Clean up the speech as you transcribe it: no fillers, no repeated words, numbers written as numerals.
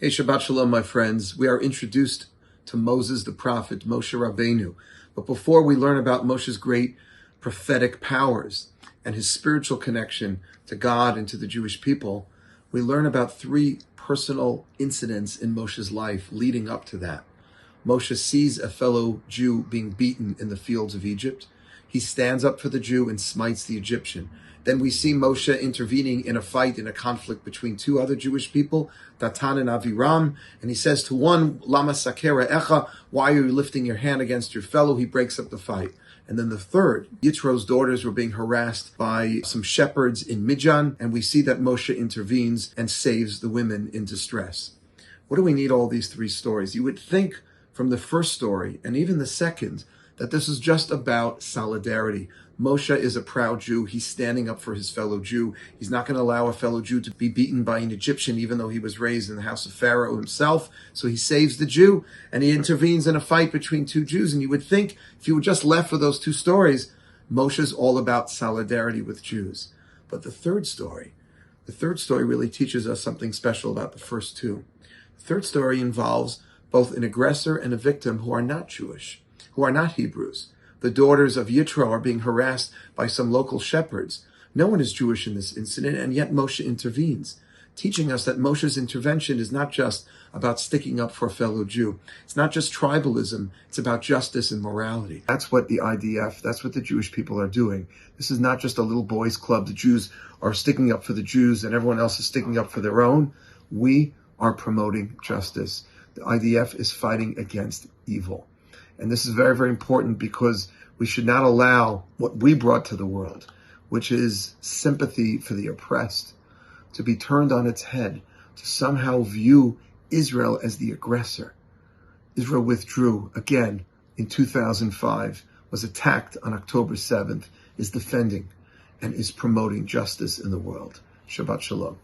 Hey, Shabbat Shalom, my friends. We are introduced to Moses, the prophet, Moshe Rabbeinu. But before we learn about Moshe's great prophetic powers and his spiritual connection to God and to the Jewish people, we learn about three personal incidents in Moshe's life leading up to that. Moshe sees a fellow Jew being beaten in the fields of Egypt. He stands up for the Jew and smites the Egyptian. Then we see Moshe intervening in a fight, in a conflict between two other Jewish people, Datan and Aviram, and he says to one, Lama Sakera Echa, why are you lifting your hand against your fellow? He breaks up the fight. And then the third, Yitro's daughters were being harassed by some shepherds in Midian, and we see that Moshe intervenes and saves the women in distress. What do we need all these three stories? You would think from the first story, and even the second, that this is just about solidarity. Moshe is a proud Jew. He's standing up for his fellow Jew. He's not going to allow a fellow Jew to be beaten by an Egyptian, even though he was raised in the house of Pharaoh himself. So he saves the Jew, and he intervenes in a fight between two Jews. And you would think, if you were just left for those two stories, Moshe's all about solidarity with Jews. But the third story really teaches us something special about the first two. The third story involves both an aggressor and a victim who are not Jewish, who are not Hebrews. The daughters of Yitro are being harassed by some local shepherds. No one is Jewish in this incident, and yet Moshe intervenes, teaching us that Moshe's intervention is not just about sticking up for a fellow Jew. It's not just tribalism. It's about justice and morality. That's what the IDF, that's what the Jewish people are doing. This is not just a little boys' club. The Jews are sticking up for the Jews and everyone else is sticking up for their own. We are promoting justice. The IDF is fighting against evil. And this is very, very important because we should not allow what we brought to the world, which is sympathy for the oppressed, to be turned on its head, to somehow view Israel as the aggressor. Israel withdrew again in 2005, was attacked on October 7th, is defending and is promoting justice in the world. Shabbat Shalom.